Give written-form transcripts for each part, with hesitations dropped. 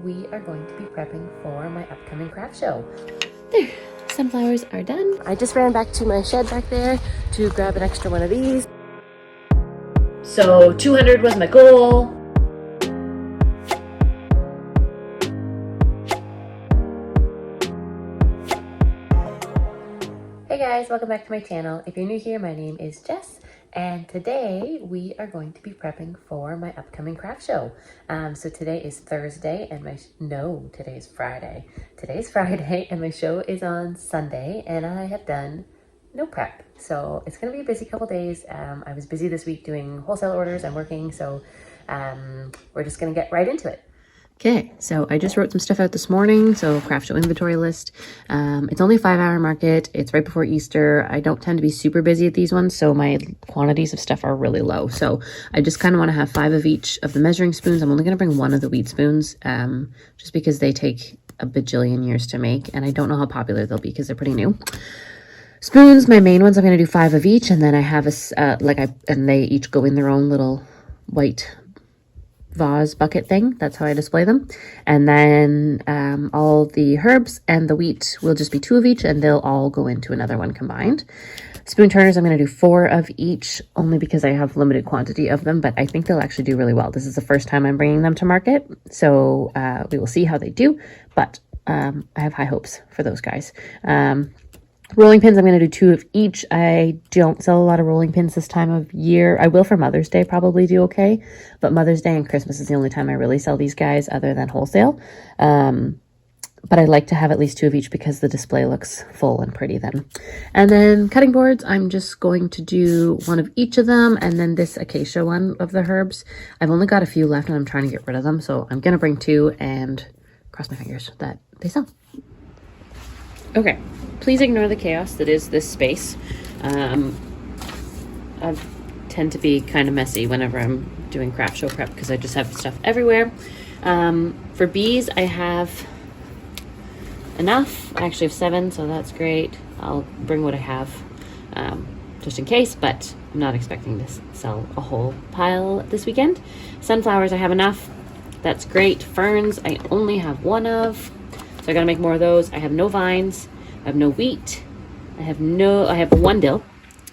we are going to be prepping for my upcoming craft show. There, sunflowers are done. I just ran back to my shed back there to grab an extra one of these. So 200 was my goal. Hey guys, welcome back to my channel. If you're new here, my name is Jess, and today we are going to be prepping for my upcoming craft show. So today is Thursday and today is Friday. Today's Friday and my show is on Sunday, and I have done no prep. So it's gonna be a busy couple days. I was busy this week doing wholesale orders and working, so we're just gonna get right into it. Okay, so I just wrote some stuff out this morning. So craft show inventory list. It's only a 5-hour market. It's right before Easter. I don't tend to be super busy at these ones, so my quantities of stuff are really low. So I just kind of want to have 5 of each of the measuring spoons. I'm only going to bring 1 of the wheat spoons, just because they take a bajillion years to make, and I don't know how popular they'll be because they're pretty new. Spoons, my main ones, I'm going to do 5 of each, and then I have and they each go in their own little white vase bucket thing. That's how I display them. And then all the herbs and the wheat will just be 2 of each, and they'll all go into another one combined. Spoon turners, I'm going to do 4 of each, only because I have limited quantity of them, but I think they'll actually do really well. This is the first time I'm bringing them to market, so we will see how they do, but I have high hopes for those guys. Rolling pins, I'm going to do 2 of each. I don't sell a lot of rolling pins this time of year. I will for Mother's Day probably do okay, but Mother's Day and Christmas is the only time I really sell these guys other than wholesale. But I like to have at least 2 of each because the display looks full and pretty then. And then cutting boards, I'm just going to do 1 of each of them, and then this acacia one of the herbs. I've only got a few left and I'm trying to get rid of them, so I'm going to bring 2 and cross my fingers that they sell. Okay, please ignore the chaos that is this space. I tend to be kind of messy whenever I'm doing craft show prep because I just have stuff everywhere. For bees, I have enough. I actually have 7, so that's great. I'll bring what I have just in case, but I'm not expecting to sell a whole pile this weekend. Sunflowers, I have enough. That's great. Ferns, I only have 1 of. So I gotta make more of those. I have no vines. I have no wheat. I have 1 dill.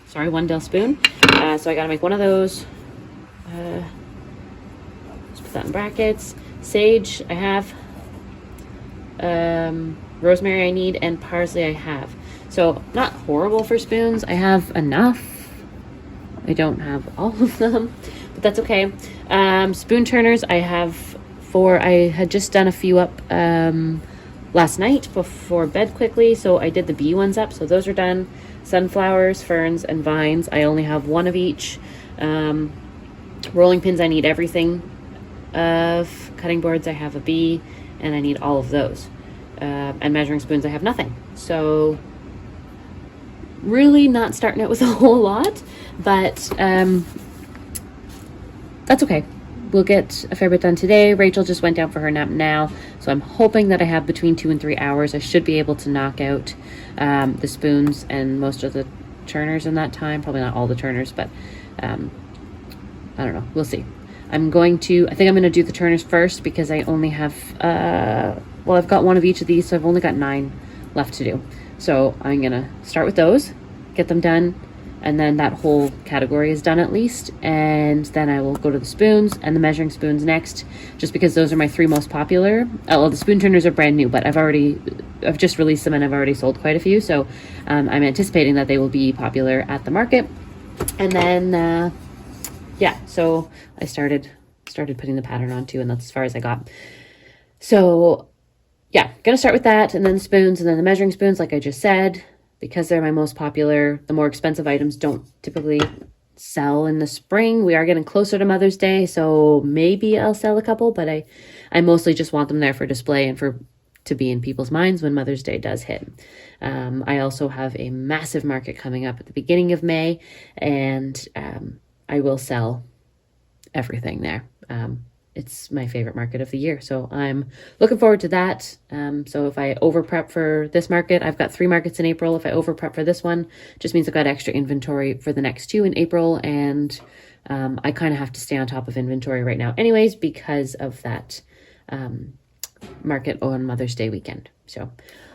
Sorry, 1 dill spoon. So I gotta make 1 of those. Let's put that in brackets. Sage, I have. Rosemary I need, and parsley I have. So not horrible for spoons. I have enough. I don't have all of them, but that's okay. Spoon turners, I have 4. I had just done a few up last night before bed quickly, so I did the bee ones up, so those are done. Sunflowers, ferns, and vines, I only have 1 of each. Rolling pins, I need everything of. Cutting boards, I have a bee, and I need all of those. And measuring spoons, I have nothing. So really not starting out with a whole lot, but that's okay. We'll get a fair bit done today. Rachel just went down for her nap now, so I'm hoping that I have between 2 and 3 hours. I should be able to knock out the spoons and most of the turners in that time. Probably not all the turners, but I don't know. We'll see. I think I'm going to do the turners first because I only have, I've got 1 of each of these, so I've only got 9 left to do. So I'm going to start with those, get them done, and then that whole category is done at least, and then I will go to the spoons and the measuring spoons next, just because those are my 3 most popular. The spoon turners are brand new, but I've just released them and I've already sold quite a few, so I'm anticipating that they will be popular at the market. And then so I started putting the pattern on too, and that's as far as I got. So yeah, gonna start with that, and then the spoons, and then the measuring spoons, like I just said. Because they're my most popular, the more expensive items don't typically sell in the spring. We are getting closer to Mother's Day, so maybe I'll sell a couple, but I mostly just want them there for display and to be in people's minds when Mother's Day does hit. I also have a massive market coming up at the beginning of May, and I will sell everything there. It's my favorite market of the year, so I'm looking forward to that. So if I over prep for this market, I've got 3 markets in April. If I over prep for this one, just means I've got extra inventory for the next 2 in April, and I kind of have to stay on top of inventory right now anyways because of that market on Mother's Day weekend. So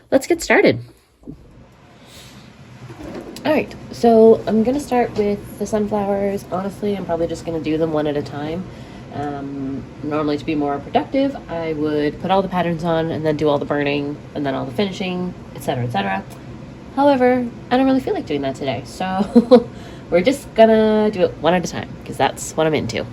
let's get started. All right, so I'm gonna start with the sunflowers. Honestly, I'm probably just gonna do them one at a time. Normally, to be more productive, I would put all the patterns on and then do all the burning and then all the finishing, etc., etc. However, I don't really feel like doing that today, so we're just gonna do it one at a time because that's what I'm into.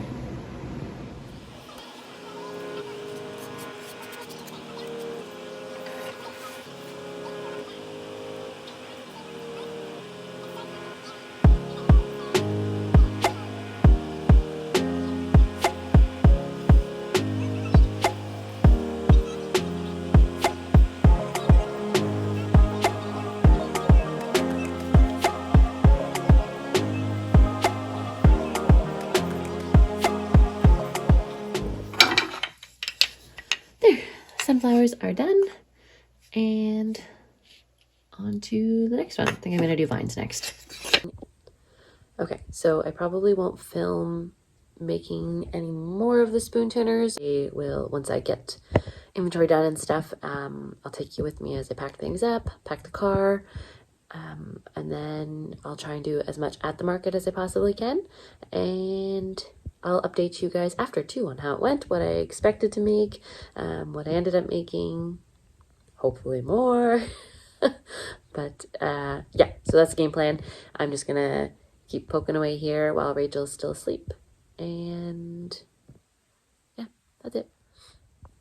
There, sunflowers are done, and on to the next one. I think I'm gonna do vines next. Okay, so I probably won't film making any more of the spoon tuners. I will, once I get inventory done and stuff, I'll take you with me as I pack things up, pack the car, and then I'll try and do as much at the market as I possibly can, and I'll update you guys after too on how it went, what I expected to make, what I ended up making, hopefully more. But yeah, so that's the game plan. I'm just gonna keep poking away here while Rachel's still asleep, and yeah, that's it.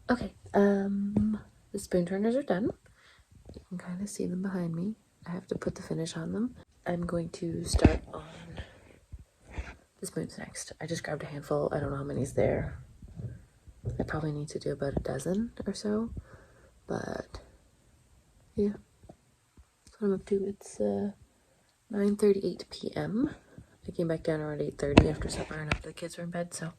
Okay, the spoon turners are done. You can kind of see them behind me. I have to put the finish on them. I'm going to start on the spoons next. I just grabbed a handful. I don't know how many's there. I probably need to do about a dozen or so, but yeah, that's what I'm up to. It's 9:38 p.m. I came back down around 8:30 after supper and after the kids were in bed, so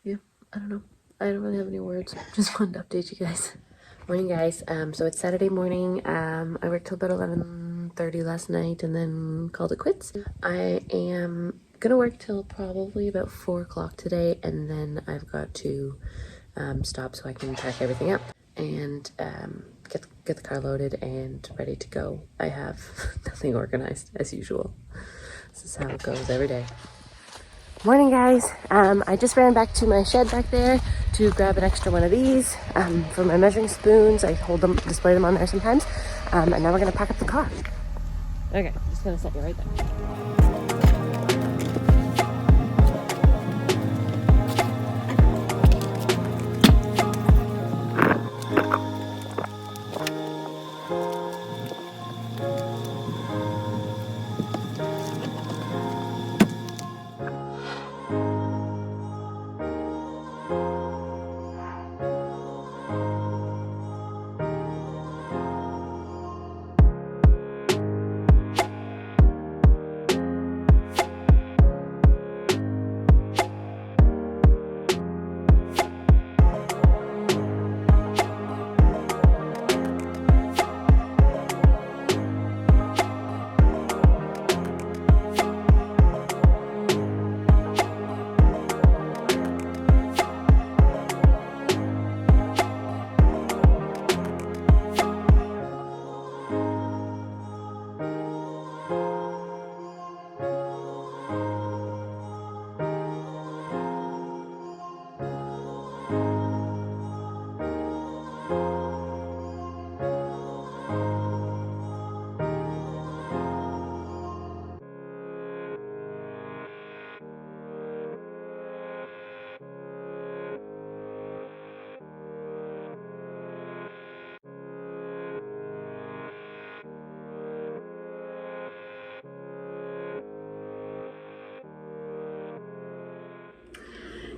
yeah, I don't know. I don't really have any words. Just wanted to update you guys. Morning, guys. So it's Saturday morning. I worked till about 11:30 last night and then called it quits. I am gonna work till probably about 4 o'clock today, and then I've got to stop so I can pack everything up and get the car loaded and ready to go. I have nothing organized as usual. This is how it goes every day. Morning, guys. I just ran back to my shed back there to grab an extra one of these for my measuring spoons. I hold them, display them on there sometimes. And now we're gonna pack up the car. Okay, just gonna set you right there.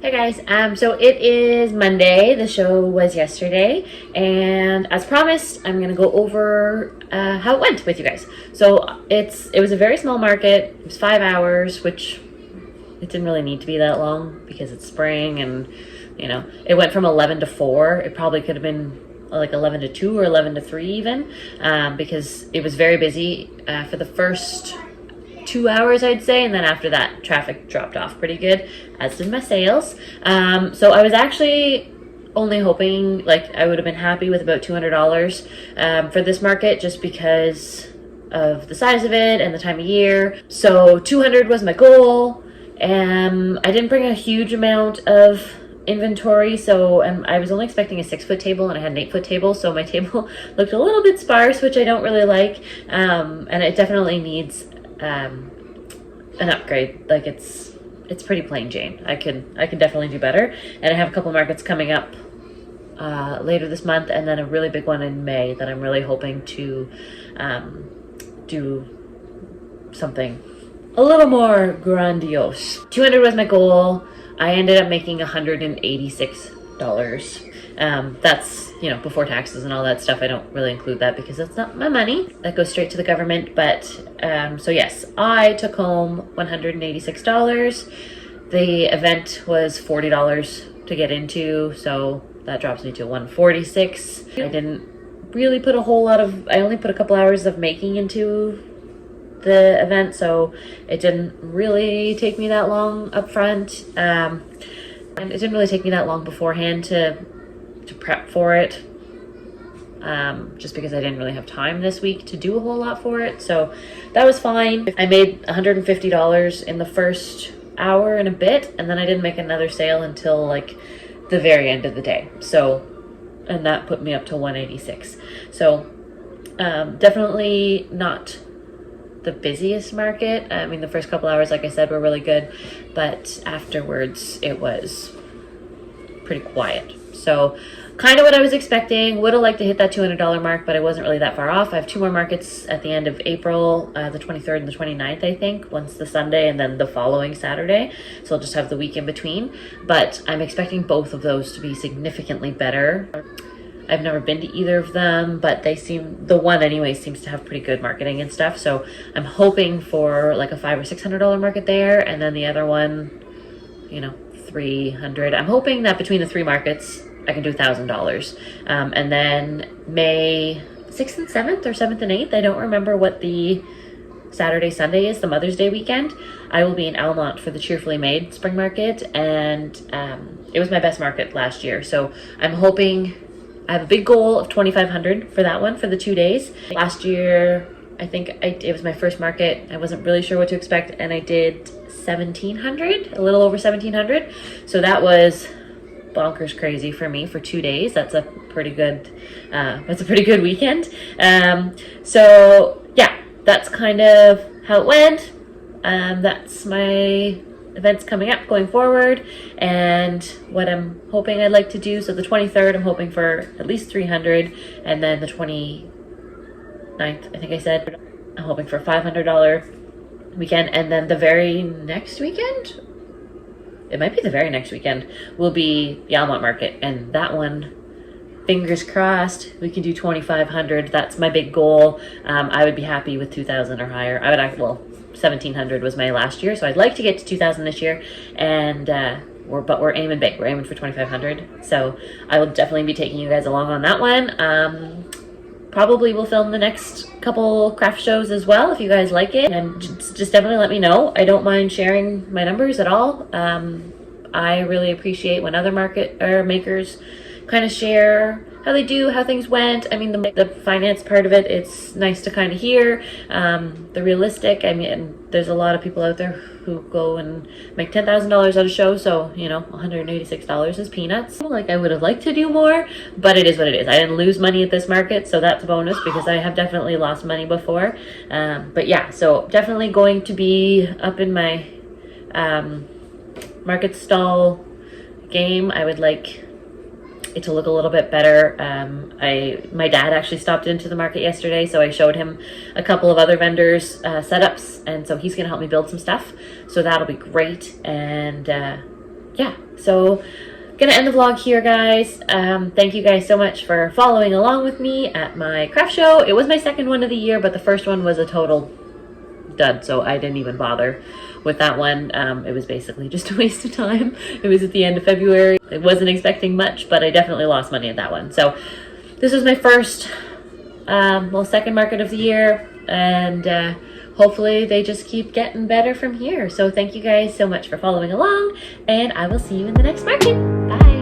Hey guys, so it is Monday. The show was yesterday, and as promised, I'm gonna go over how it went with you guys. So it was a very small market. It was 5 hours, which it didn't really need to be that long because it's spring, and you know, it went from 11 to 4. It probably could have been like 11 to 2 or 11 to 3 even, because it was very busy for the first 2 hours, I'd say, and then after that traffic dropped off pretty good, as did my sales. So I was actually only hoping, like, I would have been happy with about $200 for this market, just because of the size of it and the time of year. So 200 was my goal. I didn't bring a huge amount of inventory, so I was only expecting a 6-foot table, and I had an 8-foot table, so my table looked a little bit sparse, which I don't really like, and it definitely needs an upgrade. Like, it's pretty plain Jane. I can definitely do better, and I have a couple markets coming up later this month, and then a really big one in May that I'm really hoping to do something a little more grandiose. 200 was my goal. I ended up making $186. That's, you know, before taxes and all that stuff. I don't really include that because that's not my money. That goes straight to the government. But so yes, I took home $186. The event was $40 to get into, so that drops me to $146. I didn't really put a whole lot of, I only put a couple hours of making into the event, so it didn't really take me that long up front, and it didn't really take me that long beforehand to prep for it, just because I didn't really have time this week to do a whole lot for it, so that was fine. I made $150 in the first hour and a bit, and then I didn't make another sale until like the very end of the day, so, and that put me up to 186. So definitely not the busiest market. I mean, the first couple hours, like I said, were really good, but afterwards it was pretty quiet. So kind of what I was expecting. Would have liked to hit that $200 mark, but I wasn't really that far off. I have 2 more markets at the end of April, the 23rd and the 29th, I think. One's the Sunday and then the following Saturday. So I'll just have the week in between. But I'm expecting both of those to be significantly better. I've never been to either of them, but they seem, the one anyway seems to have pretty good marketing and stuff. So I'm hoping for like a $500 or $600 market there, and then the other one, you know, $300. I'm hoping that between the 3 markets, I can do $1,000. And then May 6th and 7th, or 7th and 8th, I don't remember what the Saturday, Sunday is, the Mother's Day weekend, I will be in Almont for the Cheerfully Made Spring Market, and it was my best market last year. So I'm hoping, I have a big goal of $2,500 for that one for the 2 days. Last year, I think it was my first market. I wasn't really sure what to expect, and I did $1,700, a little over $1,700. So that was bonkers crazy for me for 2 days. That's a pretty good weekend. So yeah, that's kind of how it went. That's my events coming up going forward, and what I'm hoping I'd like to do. So the 23rd, I'm hoping for at least 300, and then the 29th, I think I said, I'm hoping for a $500 weekend, and then the very next weekend, it might be the very next weekend, will be the Almont Market, and that one, fingers crossed, we can do 2,500. That's my big goal. I would be happy with 2,000 or higher. I would actually, well, 1,700 was my last year, so I'd like to get to 2,000 this year, and we're aiming big. We're aiming for 2,500, so I will definitely be taking you guys along on that one. Probably will film the next couple craft shows as well if you guys like it, and just definitely let me know. I don't mind sharing my numbers at all. I really appreciate when other market or makers kind of share how they do, how things went. I mean, the finance part of it, it's nice to kind of hear. The realistic, I mean, there's a lot of people out there who go and make $10,000 at a show, so, you know, $186 is peanuts. Like, I would have liked to do more, but it is what it is. I didn't lose money at this market, so that's a bonus, because I have definitely lost money before. But yeah, so definitely going to be up in my market stall game. I would like it to look a little bit better. My dad actually stopped into the market yesterday, so I showed him a couple of other vendors' setups, and so he's gonna help me build some stuff, so that'll be great. And yeah, so gonna end the vlog here, guys. Thank you guys so much for following along with me at my craft show. It was my second one of the year, but the first one was a total dud, so I didn't even bother with that one. It was basically just a waste of time. It was at the end of February. I wasn't expecting much, but I definitely lost money at that one. So this was my first, second market of the year, and hopefully they just keep getting better from here. So thank you guys so much for following along, and I will see you in the next market. Bye.